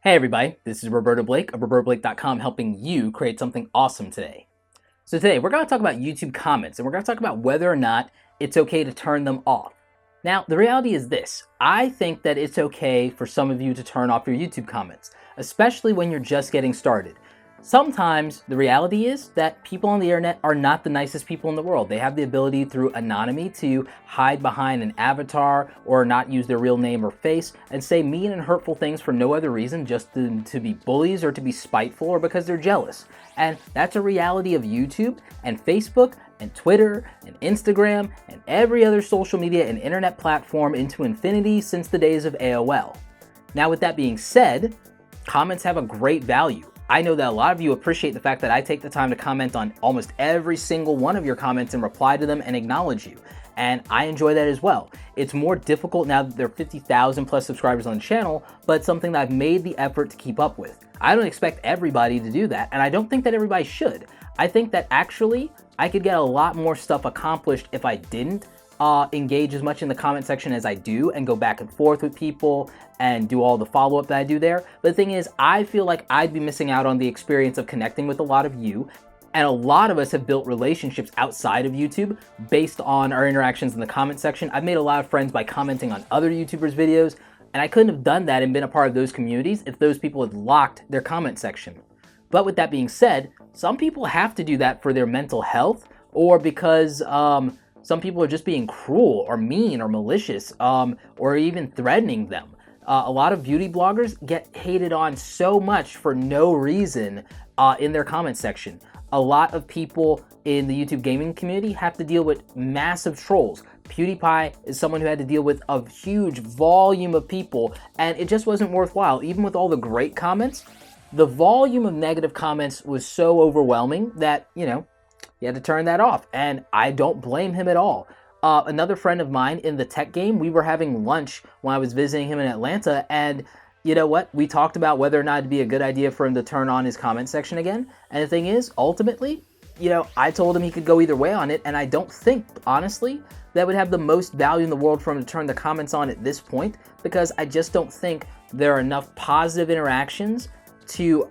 Hey everybody, this is Roberto Blake of RobertoBlake.com helping you create something awesome today. So today we're going to talk about YouTube comments and we're going to talk about whether or not it's okay to turn them off. Now the reality is this, I think that it's okay for some of you to turn off your YouTube comments, especially when you're just getting started. Sometimes the reality is that people on the internet are not the nicest people in the world. They have the ability through anonymity to hide behind an avatar or not use their real name or face and say mean and hurtful things for no other reason, just to be bullies or to be spiteful or because they're jealous. And that's a reality of YouTube and Facebook and Twitter and Instagram and every other social media and internet platform into infinity since the days of AOL. Now with that being said, comments have a great value. I know that a lot of you appreciate the fact that I take the time to comment on almost every single one of your comments and reply to them and acknowledge you. And I enjoy that as well. It's more difficult now that there are 50,000 plus subscribers on the channel, but it's something that I've made the effort to keep up with. I don't expect everybody to do that, and I don't think that everybody should. I think that actually I could get a lot more stuff accomplished if I didn't engage as much in the comment section as I do and go back and forth with people and do all the follow-up that I do there. But the thing is, I feel like I'd be missing out on the experience of connecting with a lot of you. And a lot of us have built relationships outside of YouTube based on our interactions in the comment section. I've made a lot of friends by commenting on other YouTubers' videos, and I couldn't have done that and been a part of those communities if those people had locked their comment section. But with that being said, some people have to do that for their mental health or because some people are just being cruel or mean or malicious or even threatening them. A lot of beauty bloggers get hated on so much for no reason in their comment section. A lot of people in the YouTube gaming community have to deal with massive trolls. PewDiePie is someone who had to deal with a huge volume of people, and it just wasn't worthwhile. Even with all the great comments, the volume of negative comments was so overwhelming that, you had to turn that off, and I don't blame him at all. Another friend of mine in the tech game, we were having lunch when I was visiting him in Atlanta, and you know what? We talked about whether or not it'd be a good idea for him to turn on his comment section again, and the thing is, ultimately, I told him he could go either way on it, and I don't think, honestly, that would have the most value in the world for him to turn the comments on at this point, because I just don't think there are enough positive interactions to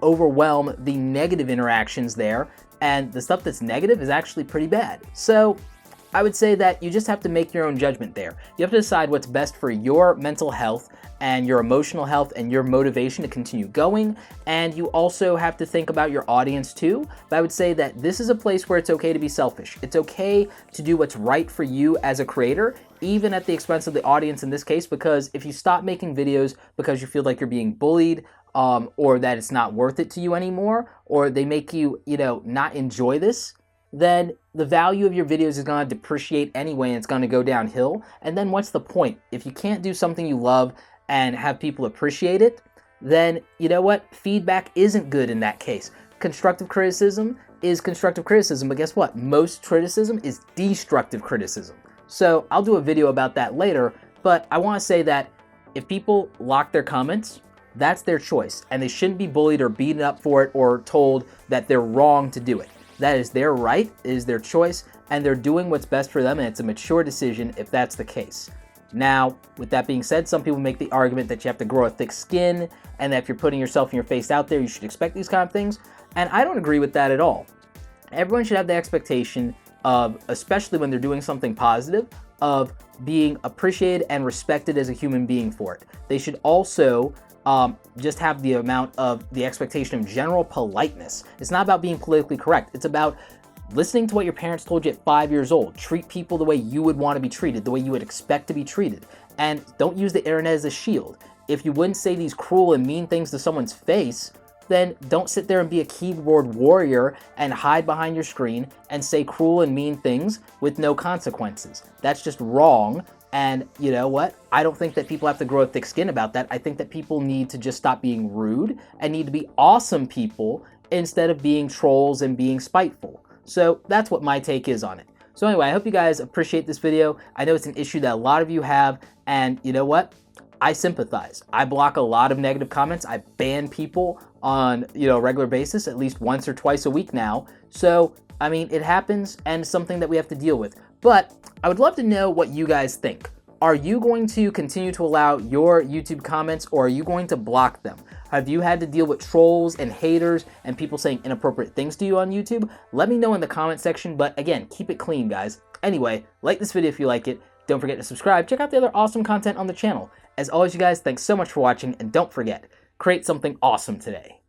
overwhelm the negative interactions there, and the stuff that's negative is actually pretty bad. So I would say that you just have to make your own judgment there. You have to decide what's best for your mental health and your emotional health and your motivation to continue going, and you also have to think about your audience too. But I would say that this is a place where it's okay to be selfish. It's okay to do what's right for you as a creator, even at the expense of the audience in this case, because if you stop making videos because you feel like you're being bullied, or that it's not worth it to you anymore, or they make you, not enjoy this, then the value of your videos is going to depreciate anyway and it's going to go downhill. And then what's the point? If you can't do something you love and have people appreciate it, then you know what? Feedback isn't good in that case. Constructive criticism is constructive criticism, but guess what? Most criticism is destructive criticism. So I'll do a video about that later, but I want to say that if people lock their comments, that's their choice, and they shouldn't be bullied or beaten up for it or told that they're wrong to do it. That is their right, it is their choice, and they're doing what's best for them, and it's a mature decision if that's the case. Now, with that being said, some people make the argument that you have to grow a thick skin, and that if you're putting yourself and your face out there, you should expect these kind of things, and I don't agree with that at all. Everyone should have the expectation of, especially when they're doing something positive, of being appreciated and respected as a human being for it. They should also just have the amount of the expectation of general politeness. It's not about being politically correct. It's about listening to what your parents told you at 5 years old. Treat people the way you would want to be treated, the way you would expect to be treated. And don't use the internet as a shield. If you wouldn't say these cruel and mean things to someone's face, then don't sit there and be a keyboard warrior and hide behind your screen and say cruel and mean things with no consequences. That's just wrong. And you know what? I don't think that people have to grow a thick skin about that. I think that people need to just stop being rude and need to be awesome people instead of being trolls and being spiteful. So that's what my take is on it. So anyway, I hope you guys appreciate this video. I know it's an issue that a lot of you have, and you know what? I sympathize. I block a lot of negative comments. I ban people on, a regular basis, at least once or twice a week now. So, it happens and it's something that we have to deal with. But I would love to know what you guys think. Are you going to continue to allow your YouTube comments, or are you going to block them? Have you had to deal with trolls and haters and people saying inappropriate things to you on YouTube? Let me know in the comment section, but again, keep it clean, guys. Anyway, like this video if you like it. Don't forget to subscribe. Check out the other awesome content on the channel. As always, you guys, thanks so much for watching, and don't forget, create something awesome today.